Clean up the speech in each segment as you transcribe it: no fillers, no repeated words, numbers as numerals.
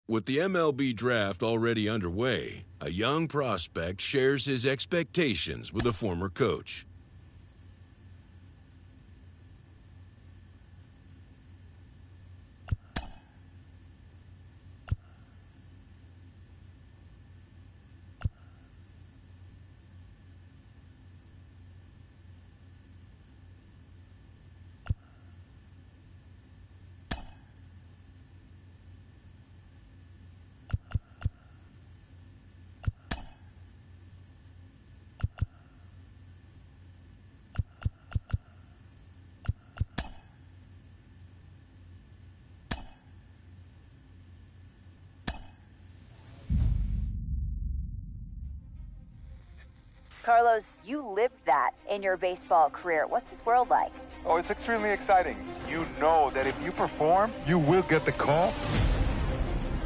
With the MLB draft already underway, a young prospect shares his expectations with a former coach. Carlos, you lived that in your baseball career. What's his world like? Oh, it's extremely exciting. You know that if you perform, you will get the call.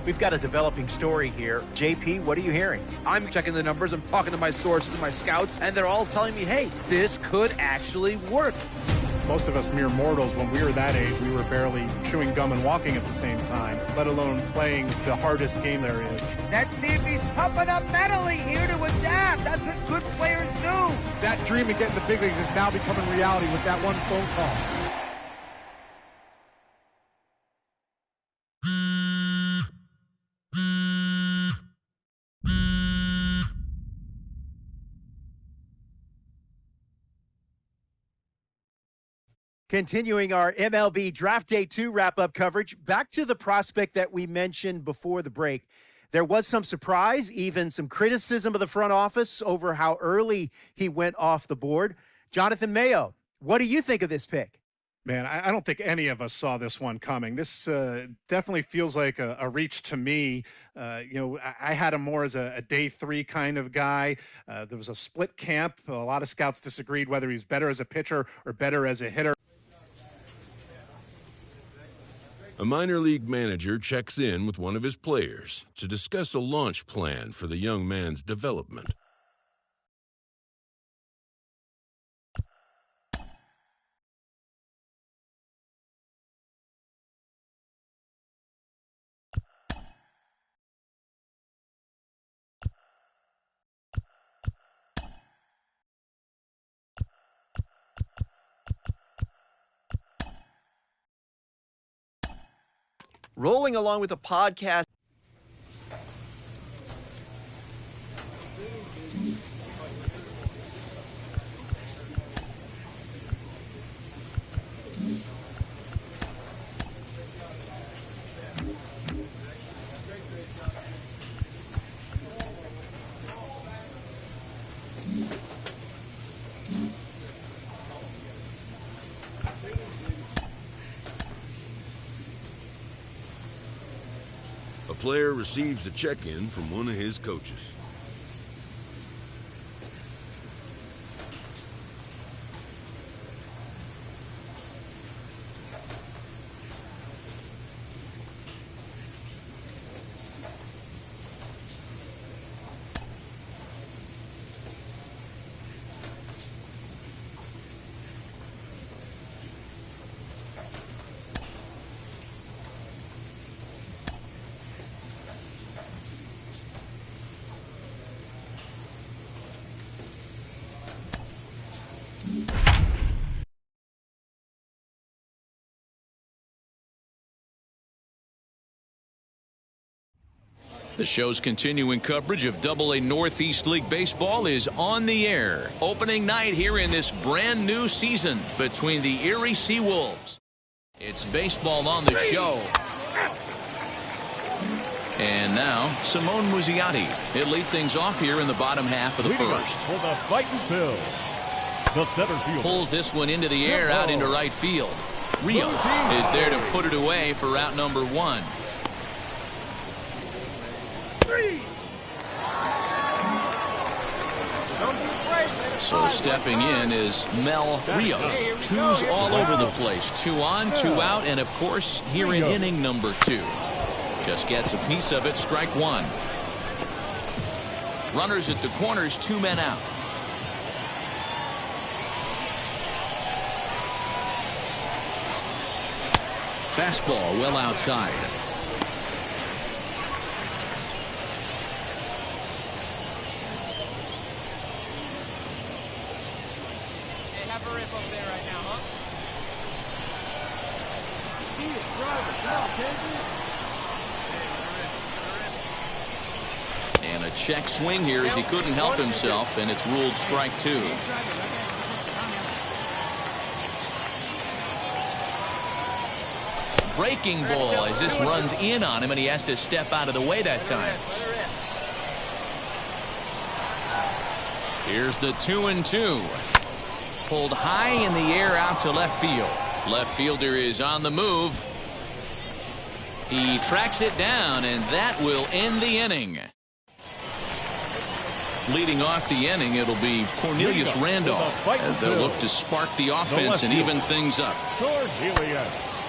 We've got a developing story here. JP, what are you hearing? I'm checking the numbers, I'm talking to my sources and my scouts, and they're all telling me, hey, this could actually work. Most of us mere mortals, when we were that age, we were barely chewing gum and walking at the same time, let alone playing the hardest game there is. Let's see if he's pumping up mentally here to adapt. That's what good players do. That dream of getting the big leagues is now becoming reality with that one phone call. Continuing our MLB Draft Day 2 wrap-up coverage, back to the prospect that we mentioned before the break. There was some surprise, even some criticism of the front office over how early he went off the board. Jonathan Mayo, what do you think of this pick? Man, I don't think any of us saw this one coming. This definitely feels like a reach to me. I had him more as a day 3 kind of guy. There was a split camp. A lot of scouts disagreed whether he's better as a pitcher or better as a hitter. A minor league manager checks in with one of his players to discuss a launch plan for the young man's development. Rolling along with a podcast. A player receives a check-in from one of his coaches. The show's continuing coverage of Double-A Northeast League Baseball is on the air. Opening night here in this brand new season between the Erie Seawolves. It's baseball on the show. And now, Simone Muzziotti. He'll lead things off here in the bottom half of the first. For the fighting Bill, the center field pulls this one into the air out into right field. Rios is there to put it away for route number 1. So stepping in is Mel Rios. 2's all over the place. 2 on, 2 out, and of course here in inning number 2. Just gets a piece of it, strike 1. Runners at the corners, 2 men out. Fastball well outside. have a rip up there right now, huh? See it, driver. Come on, And a check swing here as he couldn't help himself, and it's ruled strike 2. Breaking ball as this runs in on him, and he has to step out of the way that time. Here's the 2-2. Pulled high in the air out to left field. Left fielder is on the move. He tracks it down, and that will end the inning. Leading off the inning, it'll be Cornelius Randolph as they'll look to spark the offense and even things up.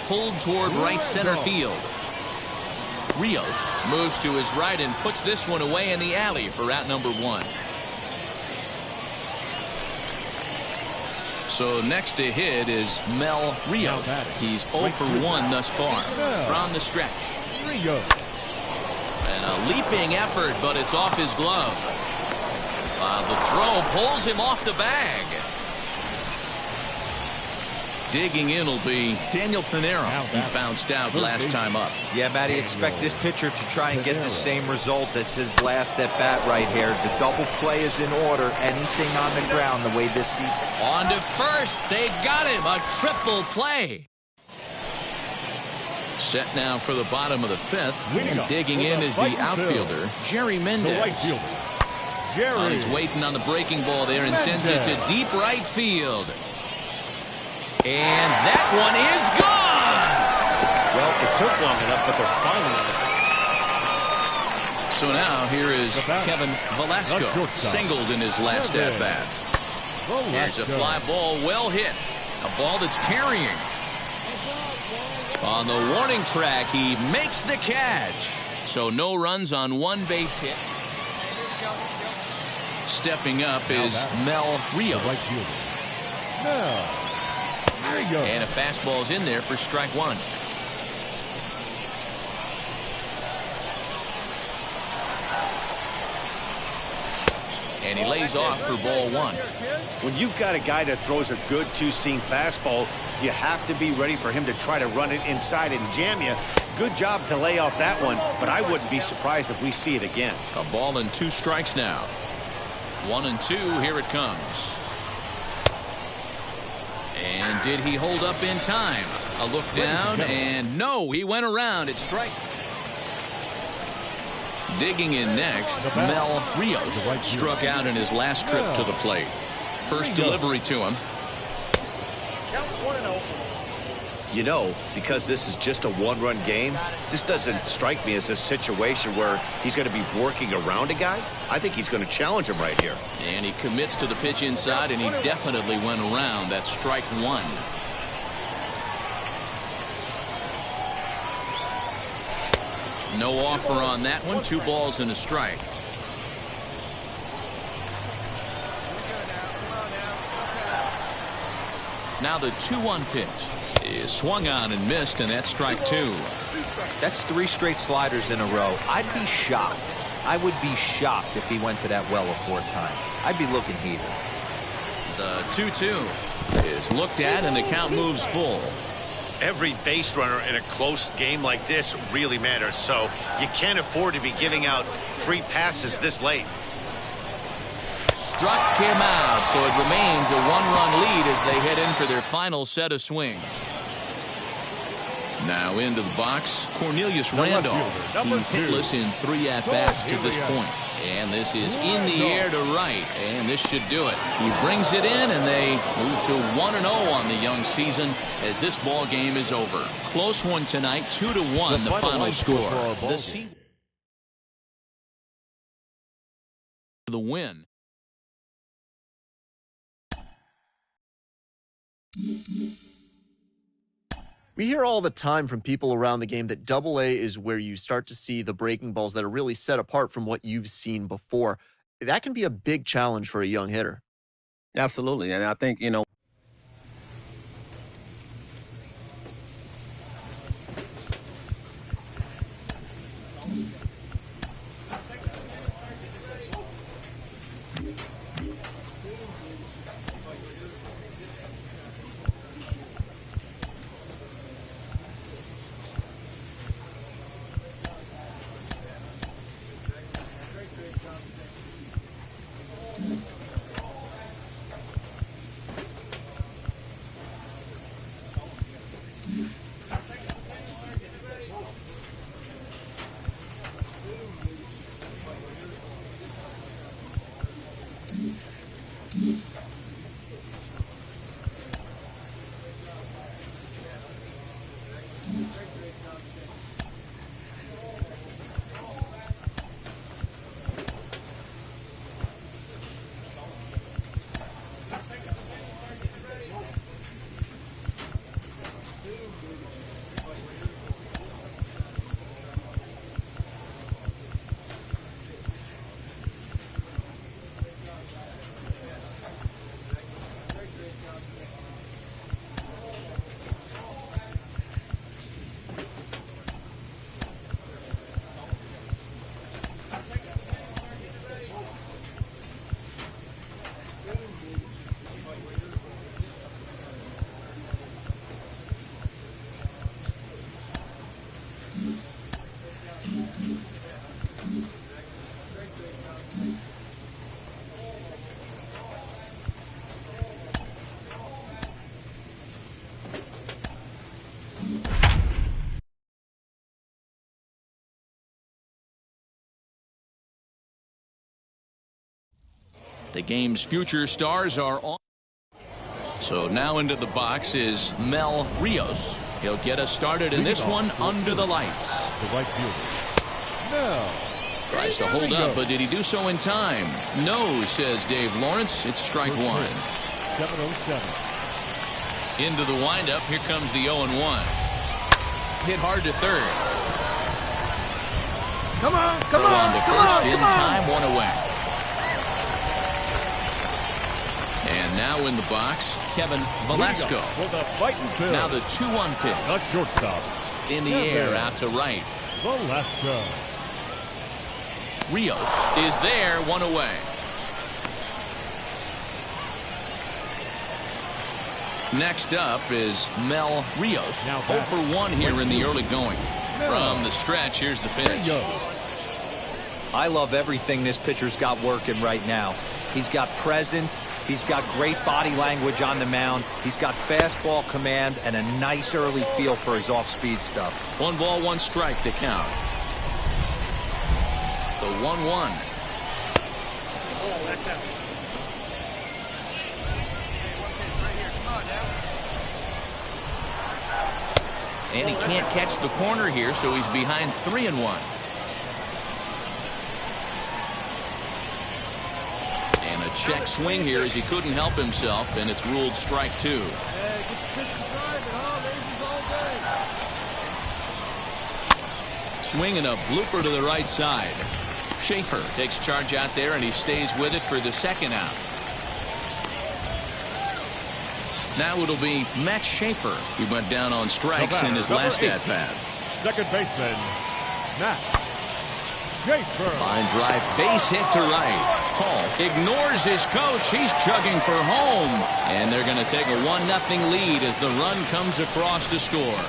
Pulled toward right center field. Rios moves to his right and puts this one away in the alley for out number 1. So next to hit is Mel Rios. He's 0 for 1 thus far from the stretch. And a leaping effort, but it's off his glove. The throw pulls him off the bag. Digging in will be Daniel Pinero. He bounced out last time up. Yeah, Matty, expect this pitcher to try and get the same result as his last at-bat right here. The double play is in order. Anything on the ground the way this deep. On to first. They got him. A triple play. Set now for the bottom of the 5th. And digging in is the outfielder, Jerry Mendez. He's waiting on the breaking ball there and sends it to deep right field. And that one is gone. Well, it took long enough, but they're finally. So now here is Kevin Velasco, singled in his last at-bat. Here's a fly ball well hit. A ball that's carrying. On the warning track, he makes the catch. So no runs on one base hit. Stepping up is Mel Rios. And a fastball's in there for strike 1. And he lays off for ball 1. When you've got a guy that throws a good two-seam fastball, you have to be ready for him to try to run it inside and jam you. Good job to lay off that one, but I wouldn't be surprised if we see it again. A ball and 2 strikes now. 1-2, here it comes. And did he hold up in time? A look down, and no, he went around. It's strike. Digging in next, Mel Rios struck out in his last trip to the plate. First delivery to him. You know, because this is just a one-run game, this doesn't strike me as a situation where he's going to be working around a guy. I think he's going to challenge him right here. And he commits to the pitch inside, and he definitely went around. That's strike 1. No offer on that one. 2 balls and a strike. Now the 2-1 pitch is swung on and missed, and that's strike 2. That's 3 straight sliders in a row. I'd be shocked. I would be shocked if he went to that well a 4th time. I'd be looking heated. The 2-2 is looked at, and the count moves full. Every base runner in a close game like this really matters, so you can't afford to be giving out free passes this late. Struck him out, so it remains a 1-run lead as they head in for their final set of swings. Now into the box, Cornelius Randolph. He's hitless in 3 at-bats to this point. And this is in the air to right, and this should do it. He brings it in, and they move to 1-0 on the young season as this ball game is over. Close one tonight, 2-1 the final score. The win. We hear all the time from people around the game that Double-A is where you start to see the breaking balls that are really set apart from what you've seen before. That can be a big challenge for a young hitter. Absolutely, and I think, you know, The game's future stars are on. So now into the box is Mel Rios. He'll get us started in this one under the lights. The right fielder, Mel. Tries to hold up, but did he do so in time? No, says Dave Lawrence. It's strike one. 7:07. Into the windup. Here comes the 0-1. Hit hard to third. Come on, Throw on to first in time, one away. And now in the box, Kevin Velasco. Now the 2-1 pitch. A shortstop. In the air, out to right. Velasco. Rios is there, one away. Next up is Mel Rios. 0 for 1 here in the early going. From the stretch, here's the pitch. I love everything this pitcher's got working right now. He's got presence. He's got great body language on the mound. He's got fastball command and a nice early feel for his off-speed stuff. 1 ball, 1 strike to count. The 1-1. And he can't catch the corner here, so he's behind 3-1. And a check swing here as he couldn't help himself, and it's ruled strike 2. Swinging a blooper to the right side. Schaefer takes charge out there, and he stays with it for the second out. Now it'll be Matt Schaefer. He went down on strikes in his last at-bat. Second baseman, Matt Schaefer. Line drive, base hit to right. Hall ignores his coach. He's chugging for home. And they're going to take a 1-0 lead as the run comes across to score.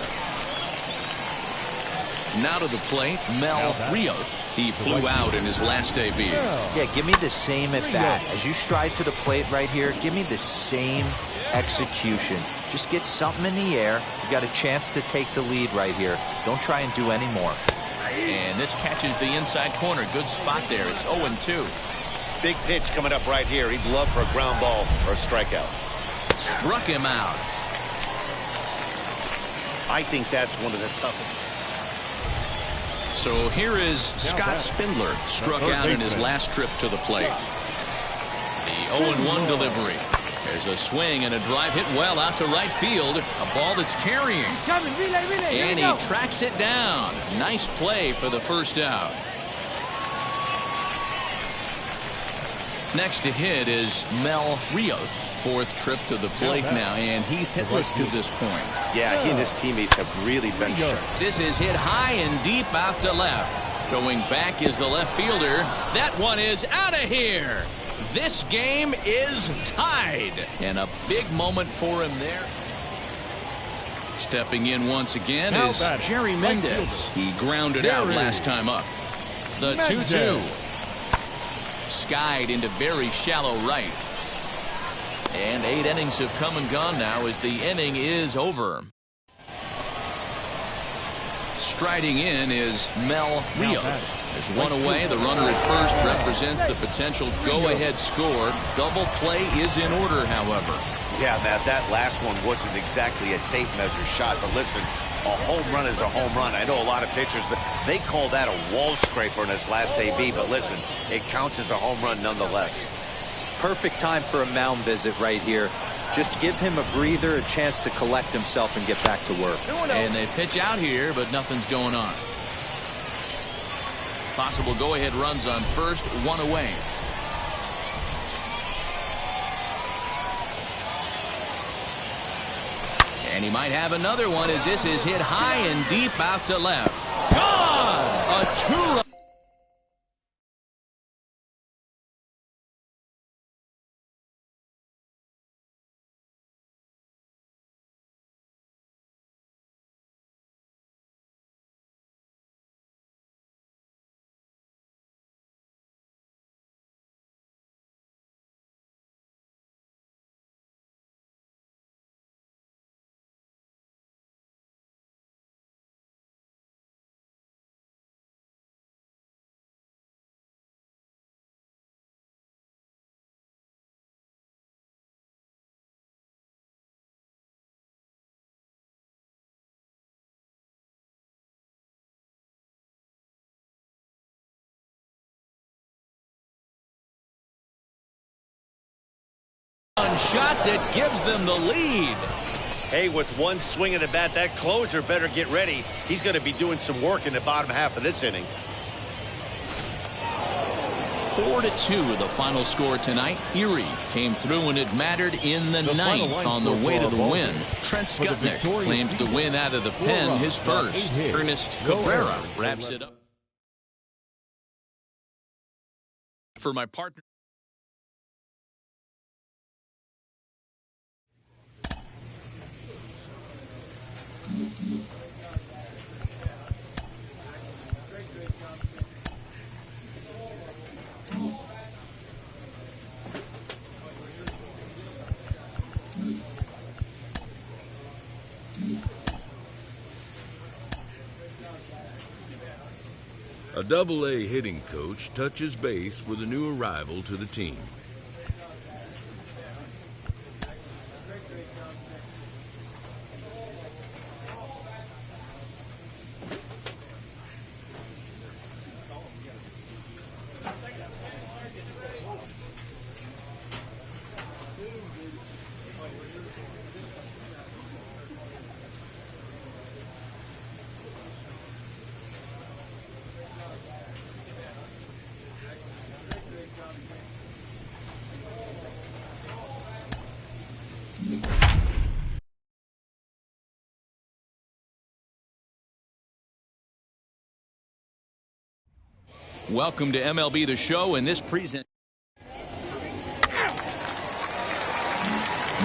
Now to the plate, Mel Rios. He flew out in his last debut. Yeah, give me the same at bat. As you stride to the plate right here, give me the same execution. Just get something in the air. You got a chance to take the lead right here. Don't try and do any more. And this catches the inside corner. Good spot there. It's 0-2. Big pitch coming up right here. He'd love for a ground ball or a strikeout. Struck him out. I think that's one of the toughest. So here is Scott Spindler, struck out in his last trip to the plate. The 0-1 delivery. There's a swing and a drive hit well out to right field. A ball that's tarrying. And he tracks it down. Nice play for the first out. Next to hit is Mel Rios. 4th trip to the plate now, and he's hitless to this point. Yeah, he and his teammates have really been sharp. This is hit high and deep out to left. Going back is the left fielder. That one is out of here. This game is tied. And a big moment for him there. Stepping in once again is Jerry Mendez. He grounded out last time up. The 2-2. Skied into very shallow right. And 8 innings have come and gone now as the inning is over. Striding in is Mel Rios. There's one away. The runner at first represents the potential go-ahead score. Double play is in order, however. Yeah, Matt, that last one wasn't exactly a tape measure shot, but listen, a home run is a home run. I know a lot of pitchers, they call that a wall scraper in his last AB, but listen, it counts as a home run nonetheless. Perfect time for a mound visit right here. Just give him a breather, a chance to collect himself and get back to work. And they pitch out here, but nothing's going on. Possible go-ahead runs on first, one away. And he might have another one as this is hit high and deep out to left. Gone! A 2-run. one shot that gives them the lead. Hey, with one swing of the bat, that closer better get ready. He's going to be doing some work in the bottom half of this inning. 4-2 the final score tonight. Erie came through when it mattered in the ninth on the way to the win. Trent Skutnik claims the win out of the pen, his first. Ernest Cabrera wraps it up. For my partner. A Double-A hitting coach touches base with a new arrival to the team. Welcome to MLB The Show, and this present.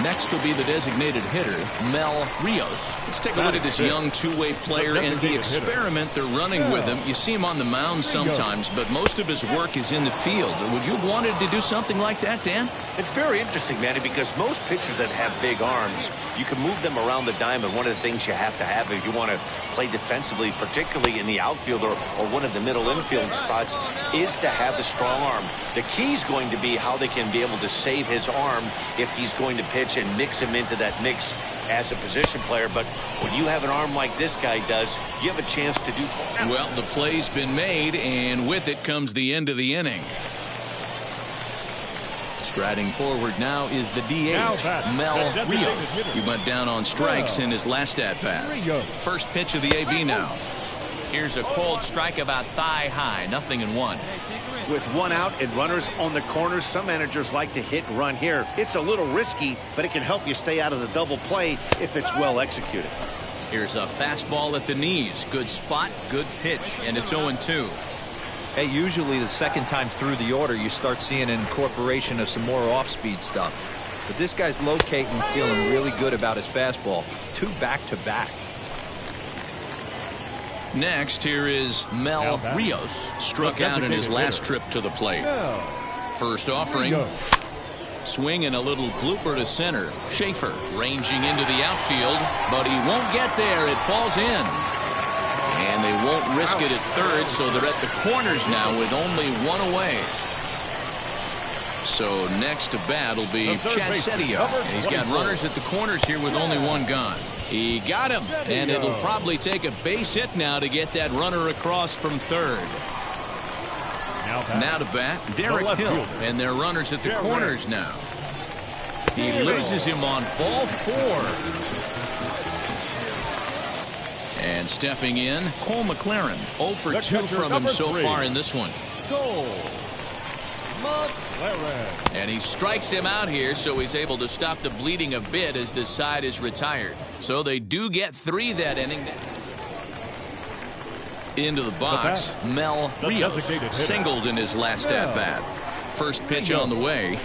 Next will be the designated hitter, Mel Rios. Let's take a look at this young two-way player and the experiment they're running with him. You see him on the mound sometimes, but most of his work is in the field. Would you have wanted to do something like that, Dan? It's very interesting, Manny, because most pitchers that have big arms, you can move them around the diamond. One of the things you have to have if you want to play defensively, particularly in the outfield or one of the middle infield spots, is to have the strong arm. The key is going to be how they can be able to save his arm if he's going to pitch and mix him into that mix as a position player. But when you have an arm like this guy does, you have a chance to do. Well, the play's been made, and with it comes the end of the inning. Striding forward now is the DH, Mel Rios. He went down on strikes in his last at-bat. First pitch of the AB now. Here's a cold strike about thigh high, 0-1. With one out and runners on the corners, some managers like to hit and run here. It's a little risky, but it can help you stay out of the double play if it's well executed. Here's a fastball at the knees. Good spot, good pitch, and it's 0-2. Hey, usually the second time through the order, you start seeing an incorporation of some more off-speed stuff. But this guy's locating, feeling really good about his fastball. 2 back-to-back. Next, here is Mel Rios. Struck out in his last trip to the plate. First offering. Swing and a little blooper to center. Schaefer ranging into the outfield, but he won't get there. It falls in. And they won't risk it at third, so they're at the corners now with only 1 away. So next to bat will be Chassetio. And he's got runners at the corners here with only 1 gone. He got him, and it'll probably take a base hit now to get that runner across from third. Now to bat, Derek Hill, and their runners at the corners now. He loses him on ball 4. And stepping in, Cole McLaren. 0 for 2 from him so far in this one. And he strikes him out here, so he's able to stop the bleeding a bit as this side is retired. So they do get 3 that inning. Into the box, Mel Rios singled in his last at-bat. First pitch on the way.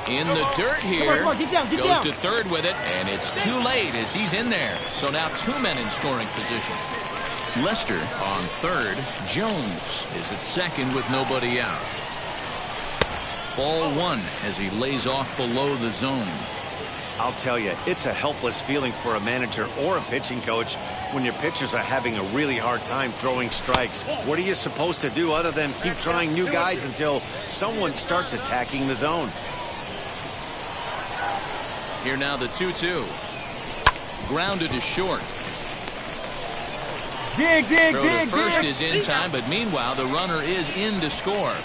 In the dirt here, goes to third with it, and it's too late as he's in there. So now 2 men in scoring position. Lester on third. Jones is at second with nobody out. Ball 1 as he lays off below the zone. I'll tell you, it's a helpless feeling for a manager or a pitching coach when your pitchers are having a really hard time throwing strikes. What are you supposed to do other than keep trying new guys until someone starts attacking the zone? Here now the 2-2. Grounded to short. Dig, Throw to first is in time, but meanwhile the runner is in to score.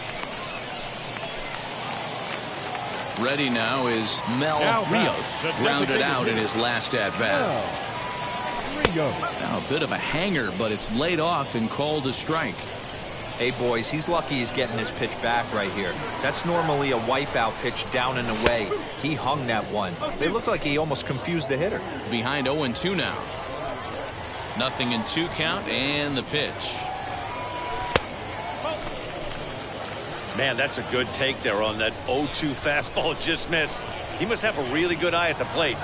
Ready now is Mel Rios, grounded out in his last at-bat. Now a bit of a hanger, but it's laid off and called a strike. Hey, boys, he's lucky he's getting his pitch back right here. That's normally a wipeout pitch down and away. He hung that one. It looked like he almost confused the hitter. Behind 0-2 now. 0-2 count and the pitch. Man, that's a good take there on that 0-2 fastball just missed. He must have a really good eye at the plate.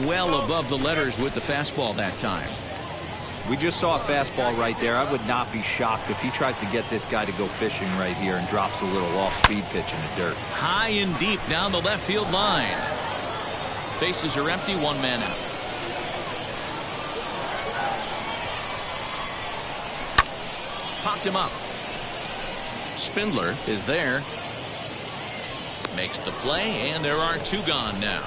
Well above the letters with the fastball that time. We just saw a fastball right there. I would not be shocked if he tries to get this guy to go fishing right here and drops a little off-speed pitch in the dirt. High and deep down the left field line. Bases are empty, one man out. Popped him up. Spindler is there. Makes the play, and there are two gone now.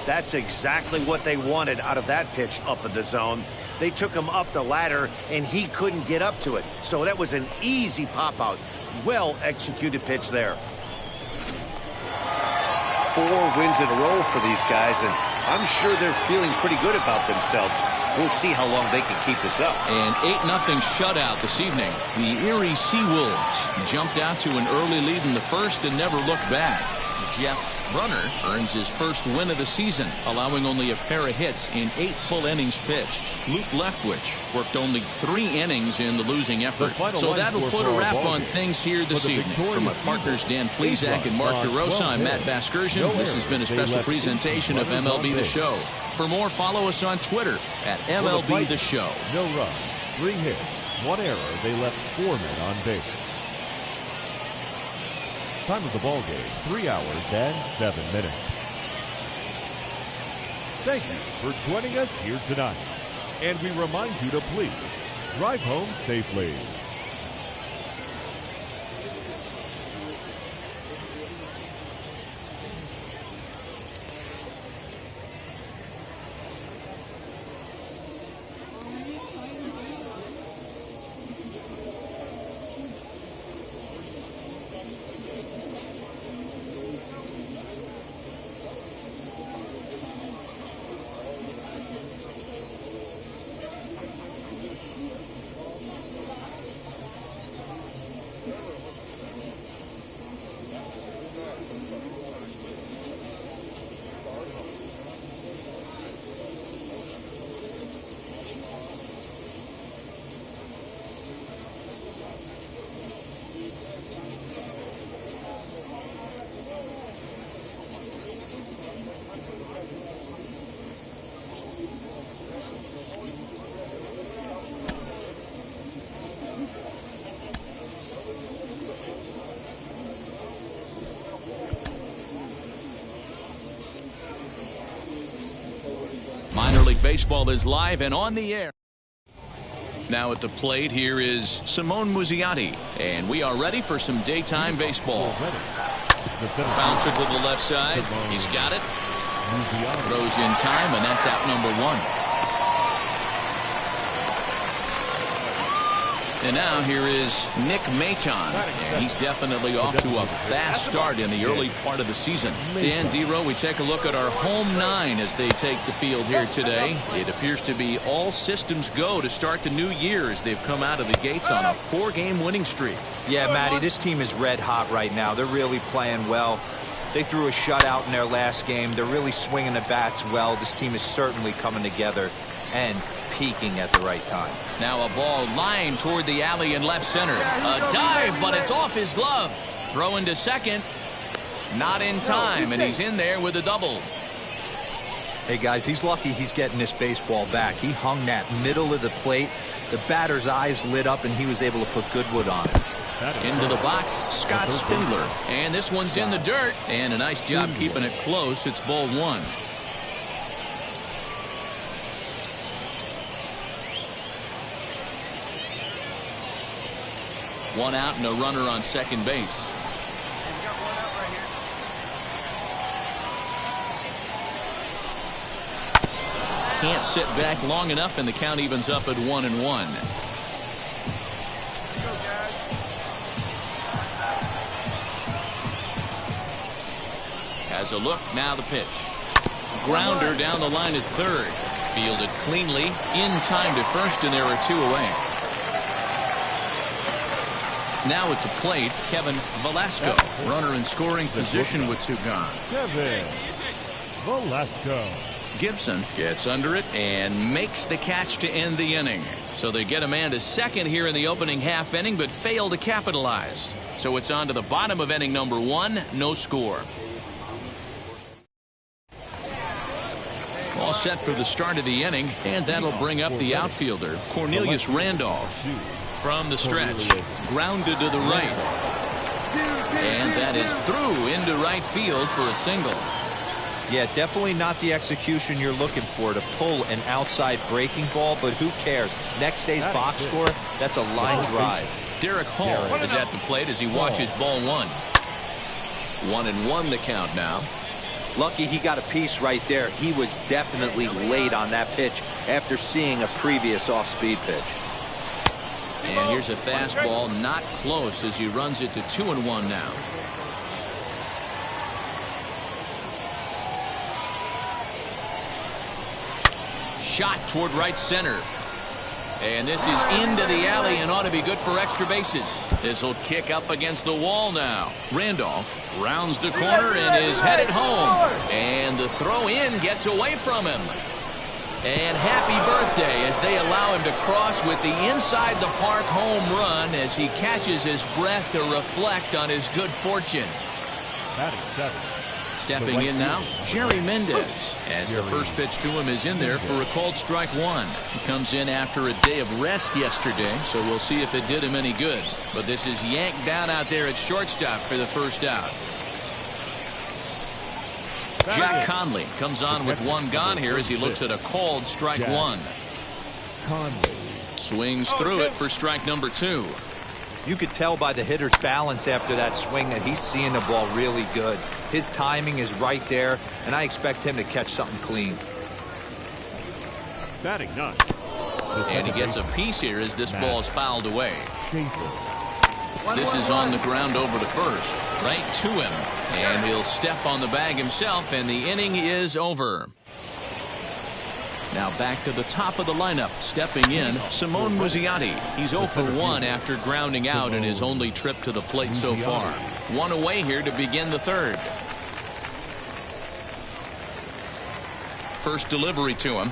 That's exactly what they wanted out of that pitch up in the zone. They took him up the ladder, and he couldn't get up to it. So that was an easy pop-out. Well-executed pitch there. 4 wins in a row for these guys, and I'm sure they're feeling pretty good about themselves. We'll see how long they can keep this up. An 8-0 shutout this evening. The Erie Seawolves jumped out to an early lead in the first and never looked back. Jeff Brunner earns his first win of the season, allowing only a pair of hits in 8 full innings pitched. Luke Leftwich worked only 3 innings in the losing effort. So that'll put a wrap on things here this evening. From my partners Dan Plezak and Mark DeRosa, I'm Matt Vasgersian. This has been a special presentation of MLB The Show. For more, follow us on Twitter at MLB The Show. No runs, 3 hits, 1 error. They left 4 men on base. Time of the ball game, 3 hours and 7 minutes. Thank you for joining us here tonight. And we remind you to please drive home safely. Minor League Baseball is live and on the air. Now at the plate, here is Simone Muzziotti, and we are ready for some daytime baseball. Bouncer to the left side. He's got it. Throws in time, and that's out number 1. And now here is Nick Maton, and he's definitely off to a fast start in the early part of the season. Dan Dero, we take a look at our home 9 as they take the field here today. It appears to be all systems go to start the new year as they've come out of the gates on a 4-game winning streak. Yeah, Matty, this team is red hot right now. They're really playing well. They threw a shutout in their last game. They're really swinging the bats well. This team is certainly coming together and peaking at the right time. Now a ball lined toward the alley in left center. A dive, but it's off his glove. Throw into second. Not in time, and he's in there with a double. Hey, guys, he's lucky he's getting this baseball back. He hung that middle of the plate. The batter's eyes lit up, and he was able to put good wood on it. Into the box, Scott Spindler. And this one's in the dirt. And a nice job keeping it close. It's ball 1. One out and a runner on second base. Can't sit back long enough, and the count evens up at 1-1. Has a look, now the pitch. Grounder down the line at third. Fielded cleanly, in time to first, and there are two away. Now at the plate, Kevin Velasco. Runner in scoring position with two gone. Kevin Velasco. Gibson gets under it and makes the catch to end the inning. So they get a man to second here in the opening half inning, but fail to capitalize. So it's on to the bottom of inning number 1, no score. All set for the start of the inning, and that'll bring up the outfielder, Cornelius Randolph. From the stretch, grounded to the right. And that is through into right field for a single. Yeah, definitely not the execution you're looking for to pull an outside breaking ball, but who cares? Next day's box score, that's a line drive. Derek Hall is at the plate as he watches ball 1. 1-1 the count now. Lucky he got a piece right there. He was definitely late on that pitch after seeing a previous off-speed pitch. And here's a fastball not close as he runs it to 2-1 now. Shot toward right center. And this is into the alley and ought to be good for extra bases. This will kick up against the wall now. Randolph rounds the corner and is headed home. And the throw in gets away from him. And happy birthday as they allow him to cross with the inside the park home run as he catches his breath to reflect on his good fortune. Stepping in now, Jerry Mendez, as the first pitch to him is in there for a called strike 1. He comes in after a day of rest yesterday, so we'll see if it did him any good. But this is yanked down out there at shortstop for the first out. Jack Conley comes on with one gone here as he looks at a called strike 1. Swings through it for strike number 2. You could tell by the hitter's balance after that swing that he's seeing the ball really good. His timing is right there, and I expect him to catch something clean. Batting 9. And he gets a piece here as this ball is fouled away. This is on the ground over to first, right to him. And he'll step on the bag himself, and the inning is over. Now back to the top of the lineup. Stepping in, Simone Muzziotti. He's 0 for 1 after grounding out in his only trip to the plate so far. One away here to begin the third. First delivery to him.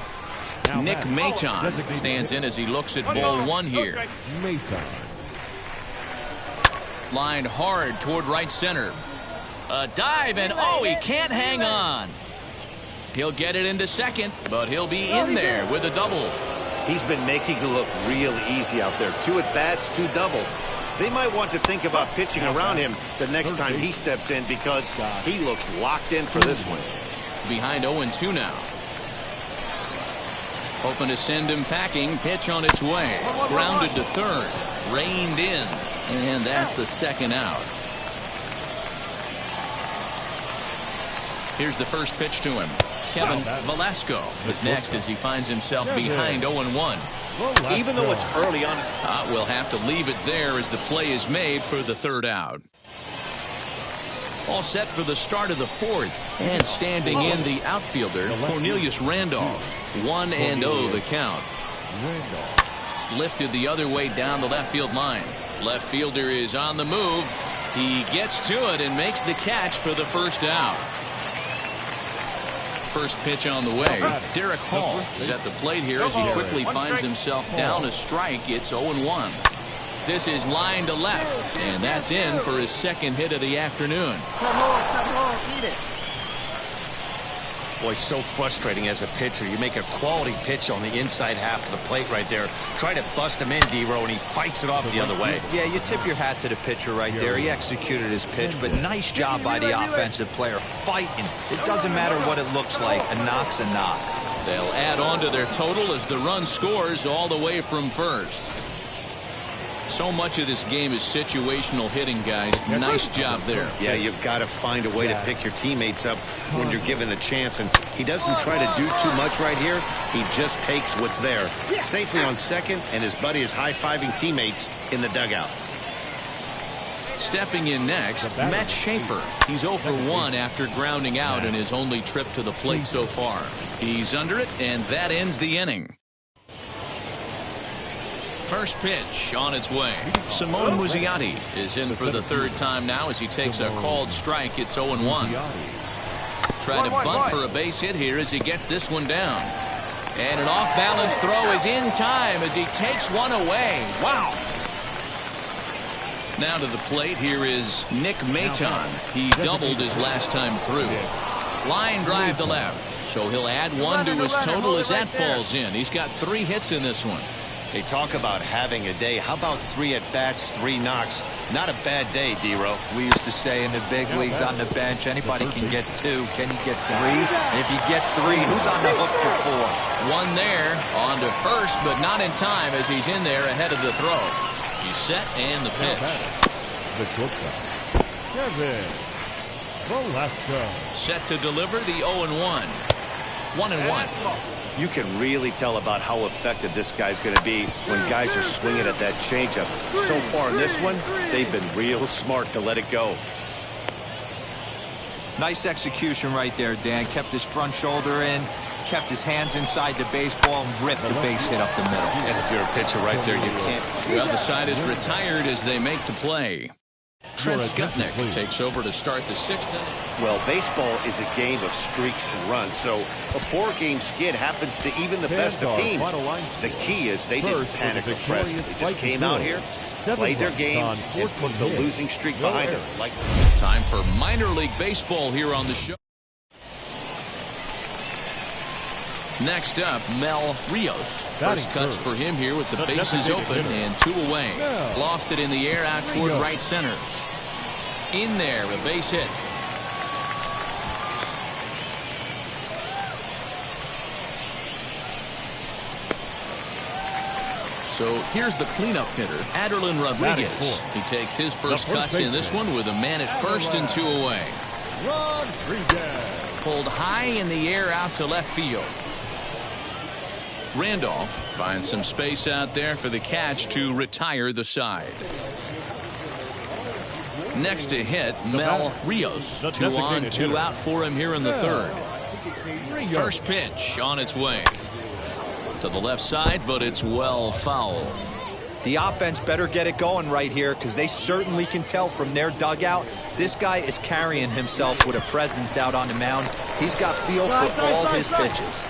Nick Maton stands in as he looks at ball 1 here. Lined hard toward right center. A dive, and oh, he can't hang on. He'll get it into second, but he'll be in there with a double. He's been making it look real easy out there. 2 at-bats, 2 doubles. They might want to think about pitching around him the next time he steps in because he looks locked in for this one. Behind 0-2 now. Hoping to send him packing. Pitch on its way. Grounded to third. Reined in. And that's the second out. Here's the first pitch to him. Kevin Velasco is next as he finds himself behind 0-1. Even though it's early on. We'll have to leave it there as the play is made for the third out. All set for the start of the fourth. And standing in the outfielder, Cornelius Randolph. 1-0 the count. Lifted the other way down the left field line. Left fielder is on the move. He gets to it and makes the catch for the first out. First pitch on the way. Derek Hall is at the plate here as he quickly finds himself down a strike. It's 0-1. This is line to left, and that's in for his second hit of the afternoon. Boy, so frustrating as a pitcher. You make a quality pitch on the inside half of the plate right there. Try to bust him in, D-Row, and he fights it off the other way. Yeah, you tip your hat to the pitcher right there. He executed his pitch, but nice job by the offensive player fighting. It doesn't matter what it looks like. A knock's a knock. They'll add on to their total as the run scores all the way from first. So much of this game is situational hitting, guys. Nice job there. Yeah, you've got to find a way to pick your teammates up when you're given the chance, and he doesn't try to do too much right here. He just takes what's there. Safely on second, and his buddy is high-fiving teammates in the dugout. Stepping in next, Matt Schaefer. He's 0 for 1 after grounding out in his only trip to the plate so far. He's under it, and that ends the inning. First pitch on its way. Simone Muzziotti is in for the third time now as he takes a called strike. It's 0-1. Try to bunt for a base hit here as he gets this one down. And an off-balance throw is in time as he takes one away. Wow. Now to the plate, here is Nick Maton. He doubled his last time through. Line drive to left. So he'll add one to his total as that falls in. He's got 3 hits in this one. They talk about having a day. How about 3 at-bats, 3 knocks? Not a bad day, D-Row. We used to say in the big leagues on the bench, anybody can get 2. Can you get 3? And if you get 3, who's on the hook for 4? One there, on to first, but not in time as he's in there ahead of the throw. He's set and the pitch. The shortstop, Kevin Velasco. Set to deliver the 0-1. 1-1. You can really tell about how effective this guy's going to be when guys are swinging at that changeup. So far in this one, they've been real smart to let it go. Nice execution right there, Dan. Kept his front shoulder in, kept his hands inside the baseball, and ripped the base hit up the middle. And if you're a pitcher right there, you can't. Well, the side is retired as they make the play. Trent Skutnik takes over to start the 6th inning. Well, baseball is a game of streaks and runs, so a 4-game skid happens to even the best of teams. The key is they didn't panic or press. They just came out here, played their game, and put the losing streak behind them. Time for minor league baseball here on the show. Next up, Mel Rios. First cuts for him here with the bases open and 2 away. Lofted in the air out toward right center. In there, a base hit. So here's the cleanup hitter, Aderlin Rodriguez. He takes his first cuts in this one with a man at first and 2 away. Rodriguez. Pulled high in the air out to left field. Randolph finds some space out there for the catch to retire the side. Next to hit, Mel Rios. 2 on, 2 out for him here in the 3rd. First pitch on its way. To the left side, but it's well foul. The offense better get it going right here because they certainly can tell from their dugout. This guy is carrying himself with a presence out on the mound. He's got feel for all his pitches.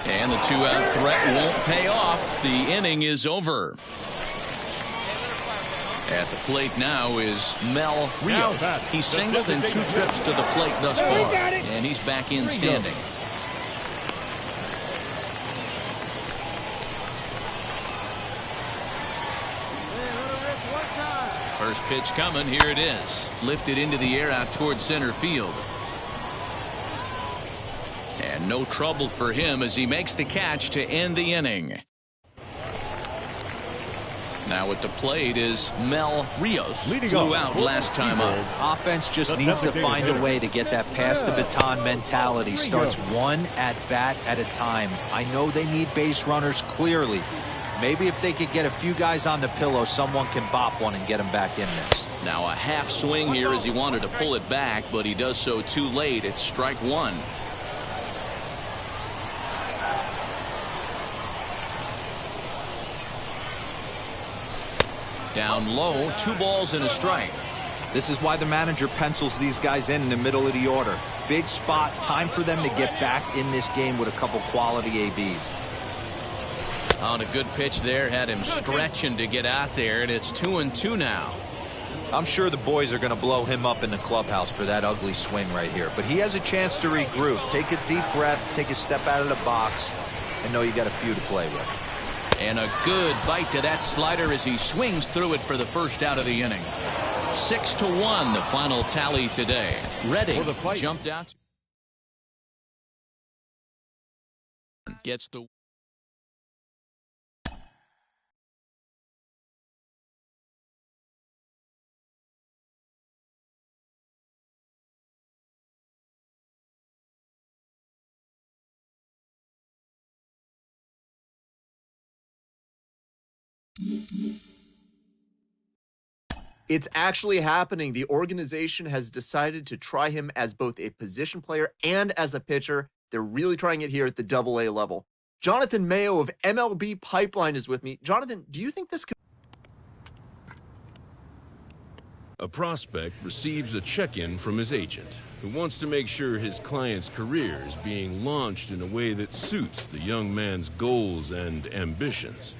And the 2-out threat won't pay off. The inning is over. At the plate now is Mel Rios. He's singled in 2 trips to the plate thus far. And he's back in standing. First pitch coming. Here it is. Lifted into the air out towards center field. And no trouble for him as he makes the catch to end the inning. Now at the plate is Mel Rios. Flew out last time up. Offense just needs to find a way to get that pass the baton mentality. Starts 1 at-bat at a time. I know they need base runners clearly. Maybe if they could get a few guys on the pillow, someone can bop one and get them back in this. Now a half swing here as he wanted to pull it back, but he does so too late. It's strike 1. Down low, 2 balls and a strike. This is why the manager pencils these guys in the middle of the order. Big spot, time for them to get back in this game with a couple quality ABs. On a good pitch there, had him stretching to get out there, and it's 2-2 now. I'm sure the boys are going to blow him up in the clubhouse for that ugly swing right here. But he has a chance to regroup. Take a deep breath, take a step out of the box, and know you got a few to play with. And a good bite to that slider as he swings through it for the first out of the inning. 6-1 the final tally today. Redding jumped out. Gets the It's actually happening. The organization has decided to try him as both a position player and as a pitcher. They're really trying it here at the AA level. Jonathan Mayo of MLB Pipeline is with me. Jonathan, do you think this could... A prospect receives a check-in from his agent, who wants to make sure his client's career is being launched in a way that suits the young man's goals and ambitions.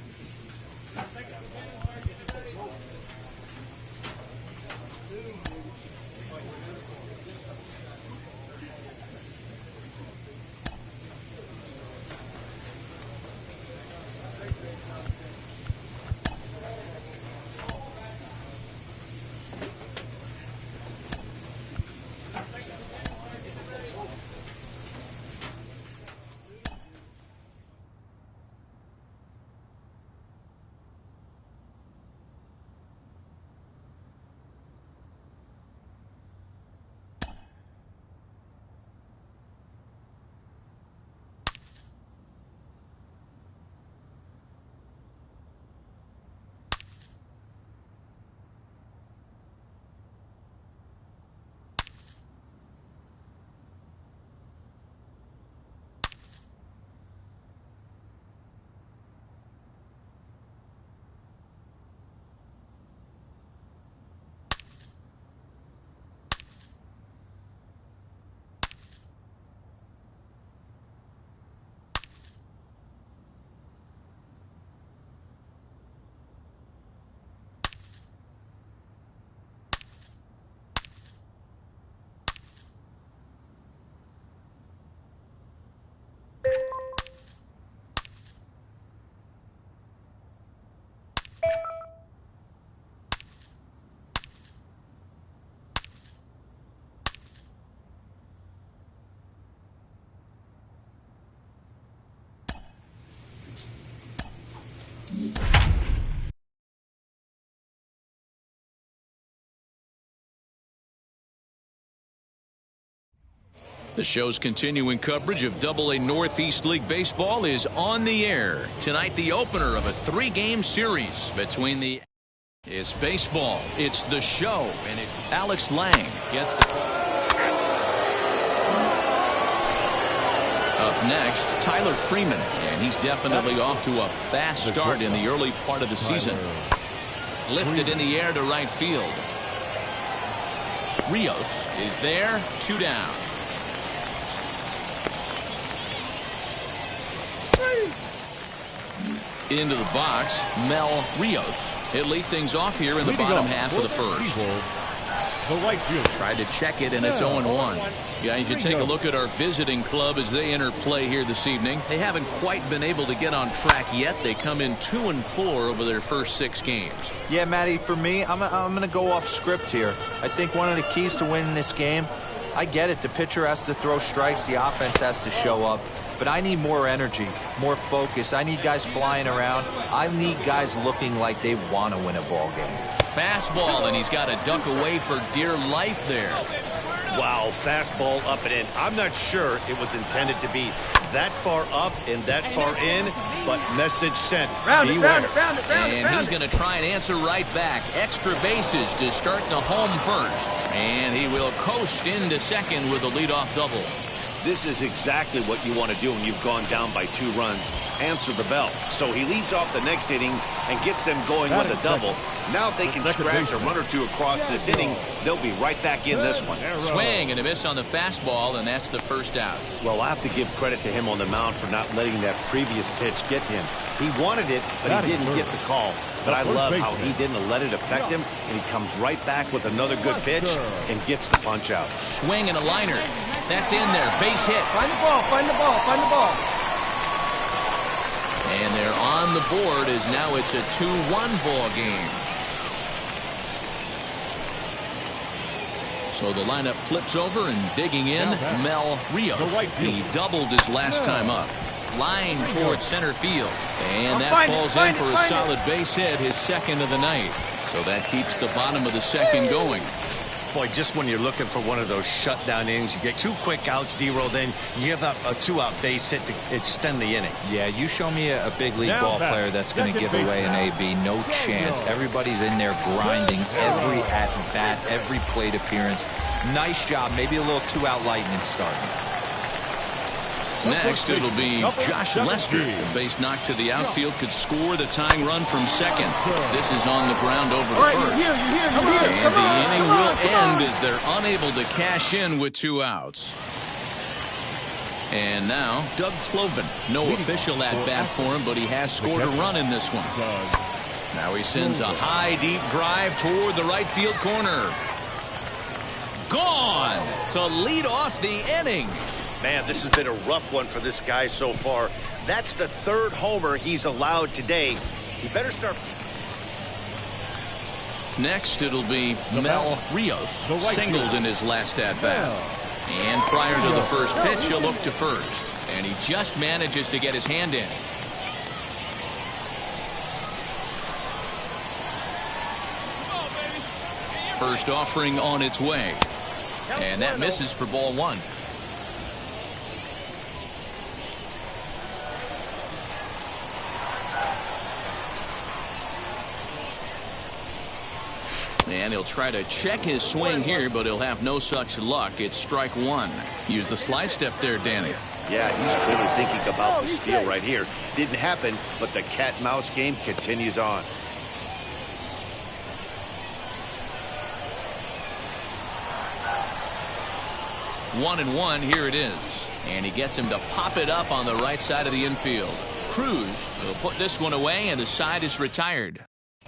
The show's continuing coverage of AA Northeast League Baseball is on the air. Tonight, the opener of a 3-game series between the... It's baseball. It's the show. And Alex Lang gets the... Up next, Tyler Freeman. And he's definitely off to a fast start in the early part of the season. Lifted in the air to right field. Rios is there, 2 down. Into the box, Mel Rios. He'll lead things off here in the bottom half of the first. The right field. Tried to check it, and it's 0-1. Guys, you take a look at our visiting club as they enter play here this evening. They haven't quite been able to get on track yet. They come in 2-4 over their first 6 games. Yeah, Matty, for me, I'm going to go off script here. I think one of the keys to winning this game, I get it. The pitcher has to throw strikes. The offense has to show up. But I need more energy, more focus. I need guys flying around. I need guys looking like they want to win a ball game. Fastball, and he's got to duck away for dear life there. Wow, fastball up and in. I'm not sure it was intended to be that far up and that far in, but message sent. Beware. And he's going to try and answer right back. Extra bases to start the home first. And he will coast into second with a leadoff double. This is exactly what you want to do when you've gone down by 2 runs. Answer the bell. So he leads off the next inning and gets them going with a double. Now if they can scratch a run or 2 across this inning, they'll be right back in this one. Swing and a miss on the fastball, and that's the first out. Well, I have to give credit to him on the mound for not letting that previous pitch get to him. He wanted it, but he didn't get the call. But I love how he didn't let it affect him, and he comes right back with another good pitch and gets the punch out. Swing and a liner. That's in there. Base hit. Find the ball, find the ball, find the ball. And they're on the board as now it's a 2-1 ball game. So the lineup flips over and digging in, Mel Rios. He doubled his last time up. Line towards center field. And that falls in for a solid base hit, his second of the night. So that keeps the bottom of the second going. Boy, just when you're looking for one of those shutdown innings, you get 2 quick outs, D-roll, then you give up a 2-out base hit to extend the inning. Yeah, you show me a big league ball player that's going to give away an AB. No chance. Everybody's in there grinding every at-bat, every plate appearance. Nice job. Maybe a little 2-out lightning start. Next, it'll be Josh Lester. The base knock to the outfield could score the tying run from second. This is on the ground over the first. And the inning will end as they're unable to cash in with 2 outs. And now, Doug Cloven. No official at-bat for him, but he has scored a run in this one. Now he sends a high, deep drive toward the right field corner. Gone to lead off the inning. Man, this has been a rough one for this guy so far. That's the 3rd homer he's allowed today. He better start. Next, it'll be Mel Rios, singled in his last at-bat. And prior to the first pitch, he'll look to first. And he just manages to get his hand in. First offering on its way. And that misses for ball 1. And he'll try to check his swing here, but he'll have no such luck. It's strike 1. Use the slide step there, Danny. Yeah, he's clearly thinking about the steal right here. Didn't happen, but the cat-mouse game continues on. One and one, here it is. And he gets him to pop it up on the right side of the infield. Cruz will put this one away, and the side is retired.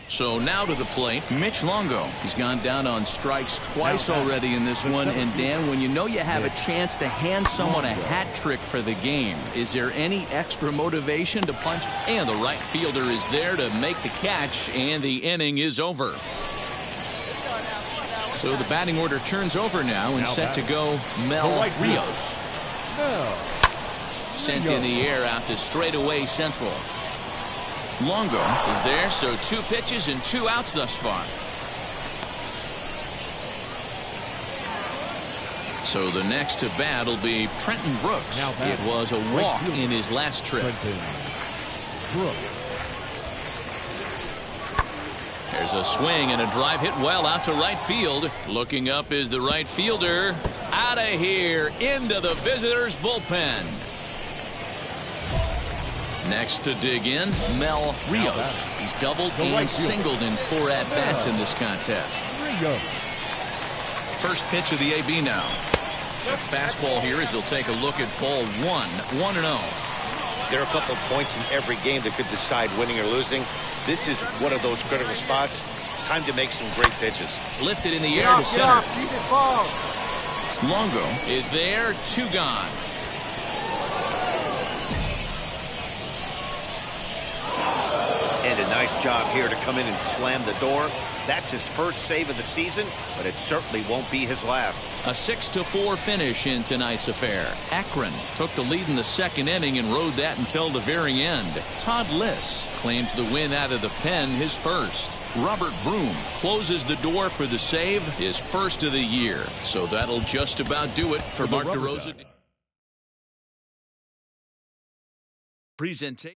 So now to the plate, Mitch Longo. He's gone down on strikes twice already in this one. And Dan, when you know you have a chance to hand someone a hat trick for the game, is there any extra motivation to punch? And the right fielder is there to make the catch, and the inning is over. So the batting order turns over now, and set to go Mel Rios. Sent in the air out to straightaway central. Longo is there, so 2 pitches and 2 outs thus far. So the next to bat will be Trenton Brooks. It was a walk in his last trip. There's a swing and a drive hit well out to right field. Looking up is the right fielder. Out of here into the visitors' bullpen. Next to dig in, Mel Rios. He's doubled and singled in 4 at-bats in this contest. First pitch of the AB now. A fastball here as he'll take a look at ball 1, 1-0. There are a couple points in every game that could decide winning or losing. This is one of those critical spots. Time to make some great pitches. Lifted in the air to center. Longo is there, 2 gone. And a nice job here to come in and slam the door. That's his first save of the season, but it certainly won't be his last. A 6-4 finish in tonight's affair. Akron took the lead in the second inning and rode that until the very end. Todd Liss claims the win out of the pen, his first. Robert Broom closes the door for the save, his first of the year. So that'll just about do it for Mark DeRosa. Presentation.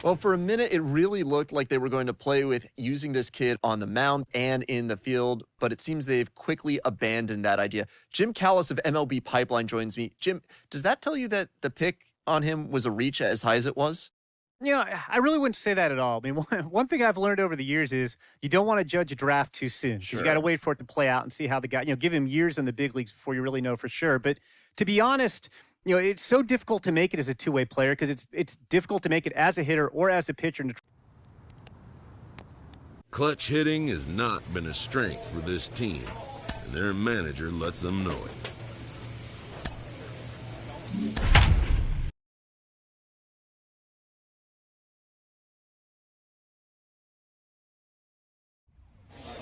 Well, for a minute, it really looked like they were going to play with using this kid on the mound and in the field, but it seems they've quickly abandoned that idea. Jim Callis of MLB Pipeline joins me. Jim, does that tell you that the pick on him was a reach as high as it was? I really wouldn't say that at all. I mean, one thing I've learned over the years is you don't want to judge a draft too soon. Sure. You got to wait for it to play out and see how the guy, give him years in the big leagues before you really know for sure. But to be honest, it's so difficult to make it as a two-way player because it's difficult to make it as a hitter or as a pitcher. Clutch hitting has not been a strength for this team, and their manager lets them know it.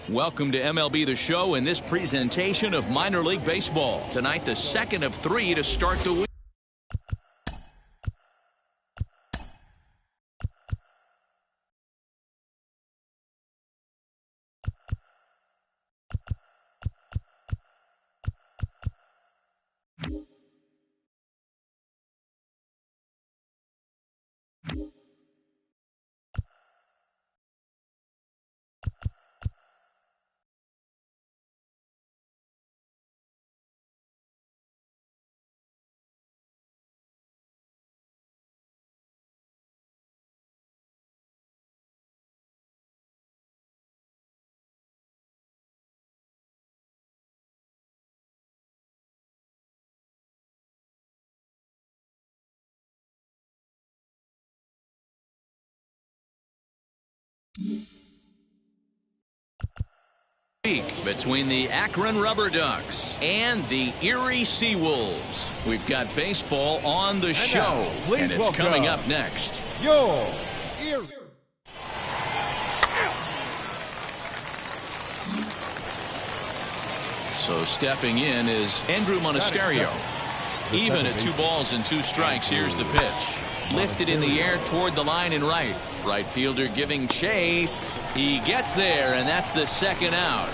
Welcome to MLB The Show in this presentation of minor league baseball. Tonight, the second of 3 to start the week. Between the Akron Rubber Ducks and the Erie Seawolves. We've got baseball on the show, and it's coming up next. Your Erie. So stepping in is Andrew Monasterio. Even at 2 balls and 2 strikes, here's the pitch. Lifted in the air toward the line and right. Right fielder giving chase. He gets there, and that's the second out.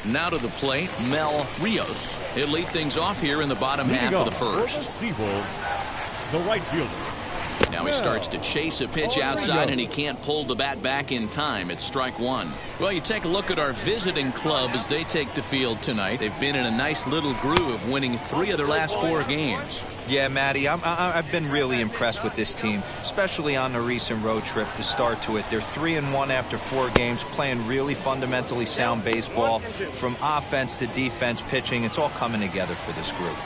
Now to the plate, Mel Rios. He'll lead things off here in the bottom half of the first. The right fielder. Now he starts to chase a pitch outside, and he can't pull the bat back in time. It's strike 1. Well, you take a look at our visiting club as they take the field tonight. They've been in a nice little groove, winning 3 of their last 4 games. Yeah, Matty, I've been really impressed with this team, especially on the recent road trip to start to it. They're 3-1 after 4 games, playing really fundamentally sound baseball. From offense to defense, pitching, it's all coming together for this group.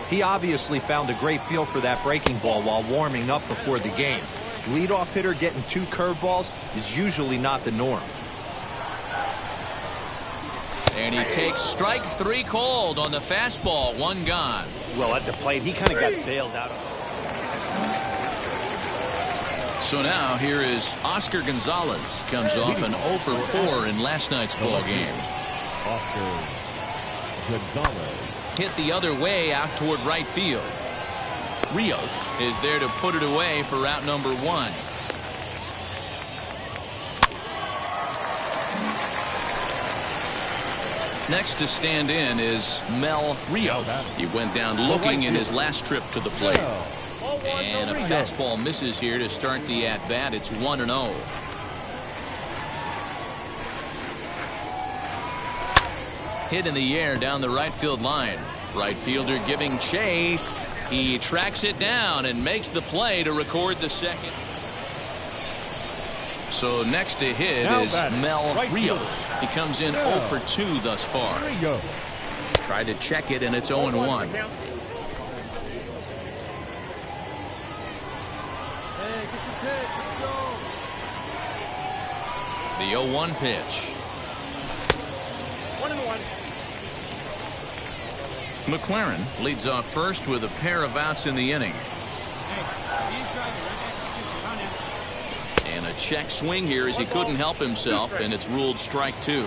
He obviously found a great feel for that breaking ball while warming up before the game. Leadoff hitter getting 2 curveballs is usually not the norm. And he takes strike 3 called on the fastball. 1 gone. Well, at the plate, he kind of got bailed out. So now here is Oscar Gonzalez. Comes off an 0 for 4 in last night's ball game. Oscar Gonzalez. Hit the other way out toward right field. Rios is there to put it away for route number 1. Next to stand in is Mel Rios. He went down looking in his last trip to the plate. And a fastball misses here to start the at-bat. It's 1-0. Hit in the air down the right field line. Right fielder giving chase. He tracks it down and makes the play to record the second. So next to hit is Mel Rios. He comes in 0 for 2 thus far. Tried to check it, and it's 0-1. The 0-1 pitch. 1-1. McLaren leads off first with a pair of outs in the inning. And a check swing here as he couldn't help himself, and it's ruled strike 2.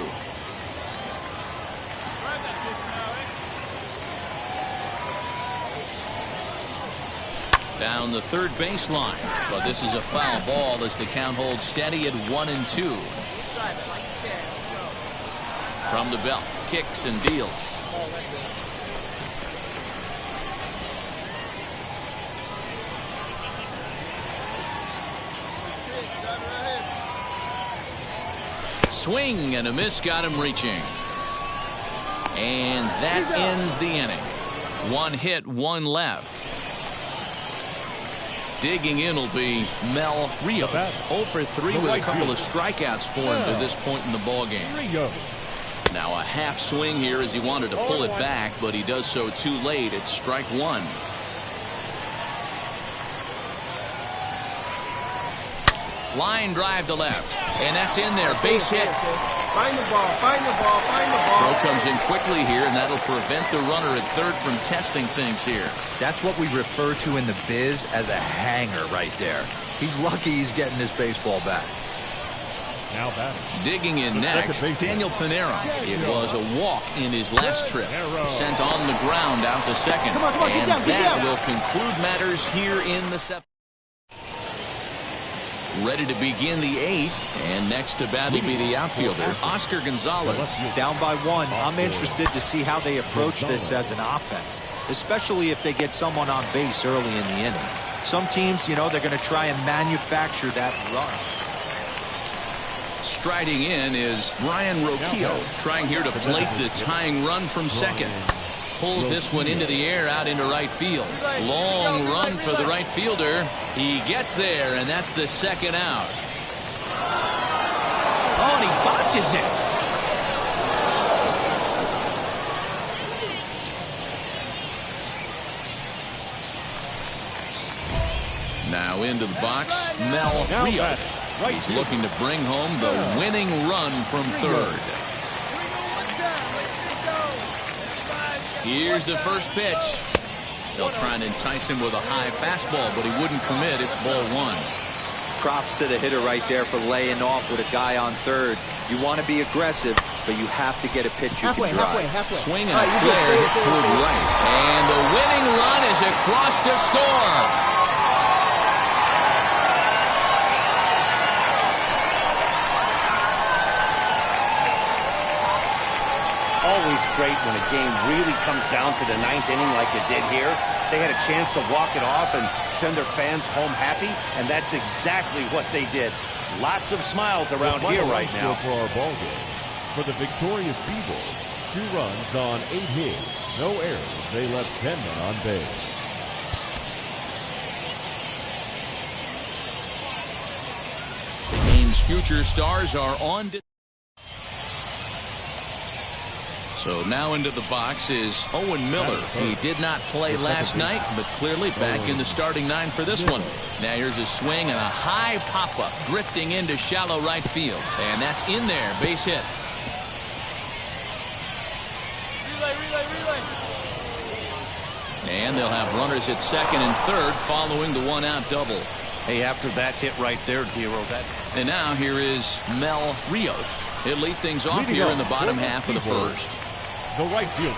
Down the third baseline, but this is a foul ball as the count holds steady at 1-2. From the belt, kicks and deals. swing and a miss got him reaching. And that ends the inning. One hit, one left. Digging in will be Mel Rios. 0 for 3 with a couple of strikeouts for him to this point in the ballgame. Now a half swing here as he wanted to pull it back, but he does so too late. It's strike one. Line drive to left, and that's in there. Base hit. Find the ball, find the ball, find the ball. Throw comes in quickly here, and that'll prevent the runner at third from testing things here. That's what we refer to in the biz as a hanger right there. He's lucky he's getting this baseball back. Now batting. Digging in next, Daniel Pinero. It was a walk in his last trip. Sent on the ground out to second. And that will conclude matters here in the seventh. Ready to begin the eighth, and next to bat will be the outfielder, Oscar Gonzalez. Down by one, I'm interested to see how they approach this as an offense, especially if they get someone on base early in the inning. Some teams, you know, they're going to try and manufacture that run. Striding in is Brian Roquillo, trying here to plate the tying run from second. Pulls this one into the air out into right field. Long run for the right fielder. He gets there, and that's the second out. Oh, and he botches it. Now into the box, Mel Rios. He's looking to bring home the winning run from third. Here's the first pitch. They'll try and entice him with a high fastball, but he wouldn't commit. It's ball one. Props to the hitter right there for laying off with a guy on third. You want to be aggressive, but you have to get a pitch you can drive. Swing and a flare hit toward right. And the winning run is across to score. Always great when a game really comes down to the ninth inning like it did here. They had a chance to walk it off and send their fans home happy, and that's exactly what they did. Lots of smiles around here right now. For our ball game. For the victorious Seawolves, 2 runs on 8 hits, no errors. They left 10 men on base. The game's future stars are on. So now into the box is Owen Miller. He did not play last night, but clearly back in the starting 9 for this one. Now here's a swing and a high pop-up drifting into shallow right field. And that's in there, base hit. And they'll have runners at second and third following the 1-out double. Hey, after that hit right there, Dero, And now here is Mel Rios. He'll lead things off here in the bottom half of the first. The right fielder.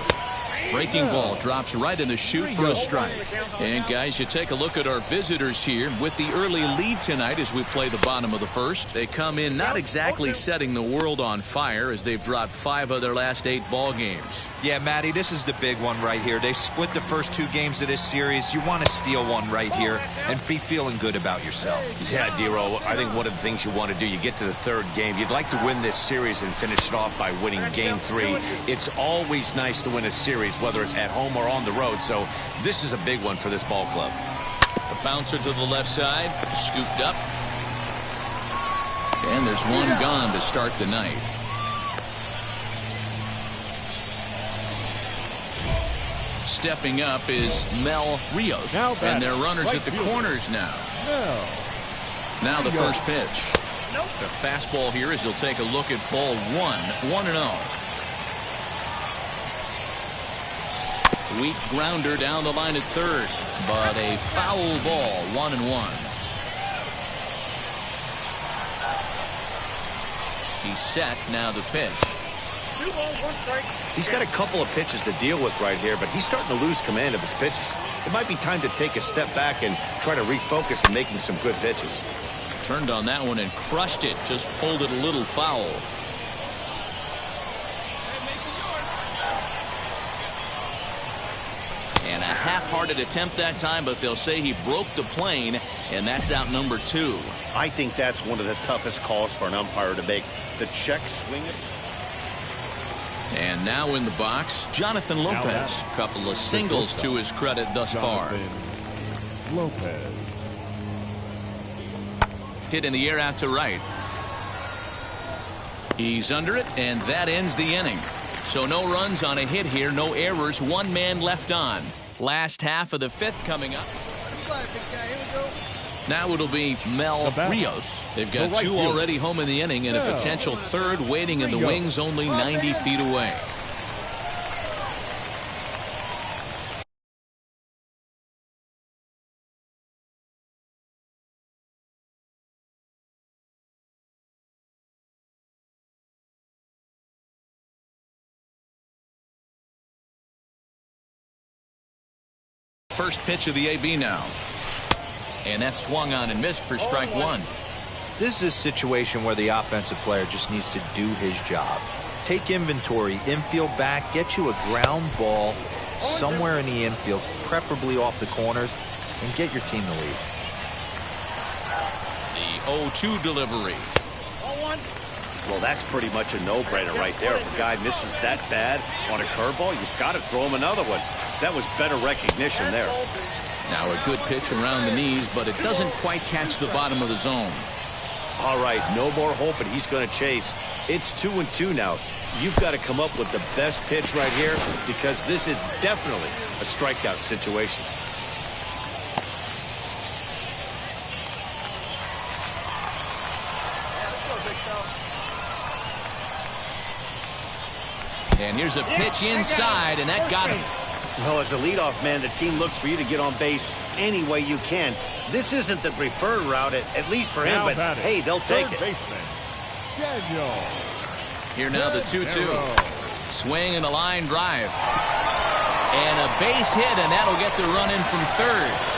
Breaking ball drops right in the chute for a strike. And guys, you take a look at our visitors here with the early lead tonight as we play the bottom of the first. They come in not exactly setting the world on fire as they've dropped 5 of their last 8 ball games. Yeah, Matty, this is the big one right here. They've split the first 2 games of this series. You want to steal one right here and be feeling good about yourself. Yeah, Dero, I think one of the things you want to do, you get to the 3rd game, you'd like to win this series and finish it off by winning game 3. It's always nice to win a series, whether it's at home or on the road, so this is a big one for this ball club. The bouncer to the left side, scooped up. And there's one gone to start the night. Stepping up is Mel Rios. And their runners at the corners now. Now the first pitch. The fastball here as he'll take a look at ball 1-0. Weak grounder down the line at third, but a foul ball, 1-1. He's set, now the pitch. He's got a couple of pitches to deal with right here, but he's starting to lose command of his pitches. It might be time to take a step back and try to refocus on making some good pitches. Turned on that one and crushed it, just pulled it a little foul. And a half half-hearted attempt that time, but they'll say he broke the plane, and that's out number 2. I think that's one of the toughest calls for an umpire to make. The check swing it. And now in the box, Jonathan Lopez. Couple of singles to his credit thus far. Lopez. Hit in the air out to right. He's under it, and that ends the inning. So no runs on a hit here, no errors, 1 man left on. Last half of the 5th coming up. Now it'll be Mel Rios. They've got 2 already home in the inning and a potential 3rd waiting in the wings only 90 feet away. First pitch of the AB now. And that swung on and missed for strike 1. This is a situation where the offensive player just needs to do his job. Take inventory, infield back, get you a ground ball somewhere in the infield, preferably off the corners, and get your team the lead. The 0-2 delivery. Well, that's pretty much a no-brainer right there. If a guy misses that bad on a curveball, you've got to throw him another one. That was better recognition there. Now a good pitch around the knees, but it doesn't quite catch the bottom of the zone. All right, no more hoping he's going to chase. It's 2-2 now. You've got to come up with the best pitch right here because this is definitely a strikeout situation. And here's a pitch inside, and that got him. Well, as a leadoff man, the team looks for you to get on base any way you can. This isn't the preferred route, at least for him, but hey, they'll take it. Here now the 2-2. Swing and a line drive. And a base hit, and that'll get the run in from 3rd.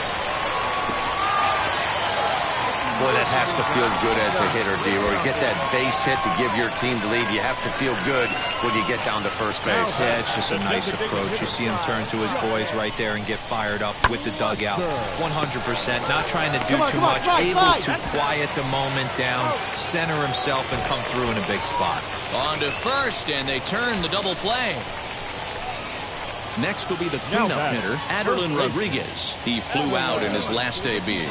Boy, that has to feel good as a hitter, D-Roy. Get that base hit to give your team the lead. You have to feel good when you get down to first base. Yeah, it's just a nice approach. You see him turn to his boys right there and get fired up with the dugout. 100%, not trying to do too much, able to quiet the moment down, center himself, and come through in a big spot. On to first, and they turn the double play. Next will be the cleanup hitter, Aderlin Rodriguez. He flew out in his last AB.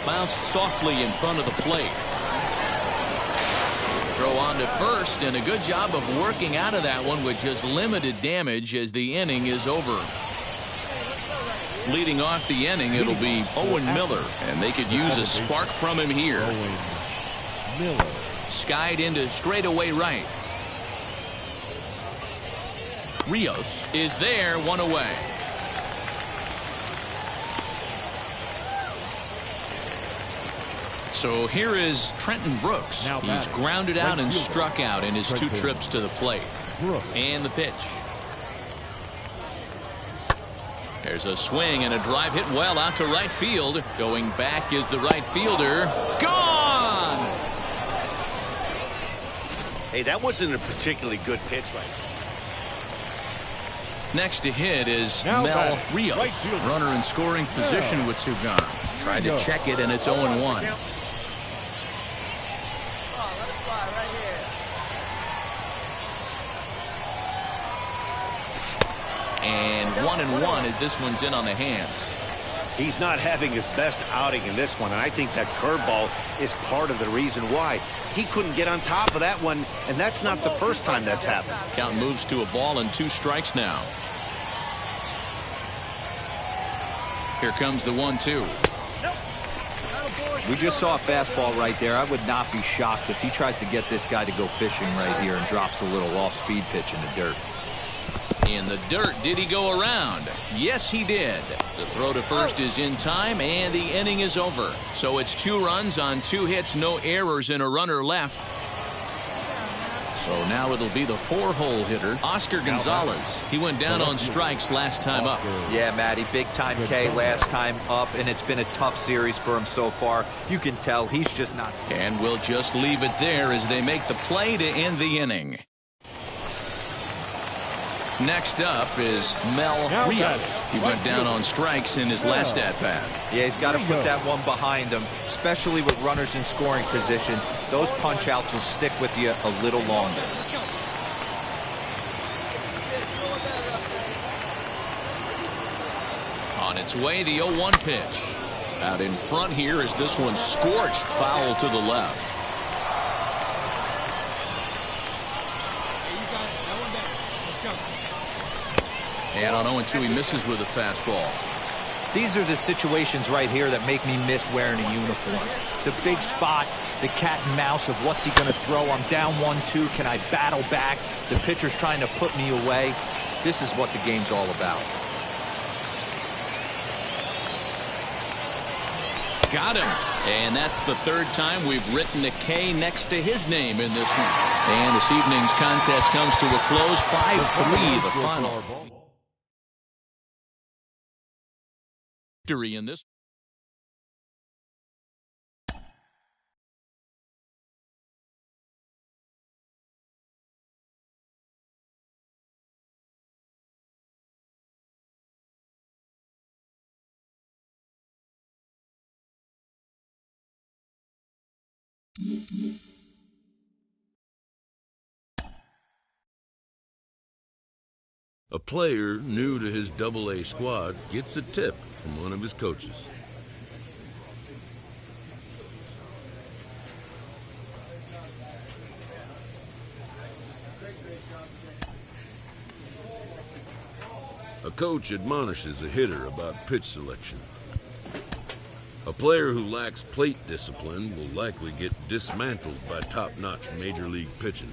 Bounced softly in front of the plate. Throw on to first, and a good job of working out of that one with just limited damage as the inning is over. Leading off the inning, it'll be Owen Miller, and they could use a spark from him here. Miller. Skied into straightaway right. Rios is there, 1 away. So here is Trenton Brooks. He's grounded out and struck out in his 2 trips to the plate. And the pitch. There's a swing and a drive hit well out to right field. Going back is the right fielder. Gone! Hey, that wasn't a particularly good pitch right now. Next to hit is Mel Rios. Runner in scoring position with 2 gone. Tried to check it, and it's 0-1. And 1-1 as this one's in on the hands. He's not having his best outing in this one, and I think that curveball is part of the reason why. He couldn't get on top of that one, and that's not the first time that's happened. Count moves to a ball and 2 strikes now. Here comes the 1-2. We just saw a fastball right there. I would not be shocked if he tries to get this guy to go fishing right here and drops a little off-speed pitch in the dirt. In the dirt, did he go around? Yes, he did. The throw to first is in time, and the inning is over. So it's 2 runs on 2 hits, no errors, and a runner left. So now it'll be the 4-hole hitter, Oscar Gonzalez. He went down on strikes last time up. Yeah, Matty, big-time K last time up, and it's been a tough series for him so far. You can tell he's just not. And we'll just leave it there as they make the play to end the inning. Next up is Mel Rios. He went down on strikes in his last at-bat. Yeah, he's got to put that one behind him, especially with runners in scoring position. Those punch-outs will stick with you a little longer. On its way, the 0-1 pitch. Out in front here is this one scorched foul to the left. And on 0-2, he misses with a fastball. These are the situations right here that make me miss wearing a uniform. The big spot, the cat and mouse of what's he going to throw. I'm down 1-2. Can I battle back? The pitcher's trying to put me away. This is what the game's all about. Got him. And that's the third time we've written a K next to his name in this one. And this evening's contest comes to a close. 5-3 the final. Victory in this. A player new to his Double-A squad gets a tip from one of his coaches. A coach admonishes a hitter about pitch selection. A player who lacks plate discipline will likely get dismantled by top-notch major league pitching.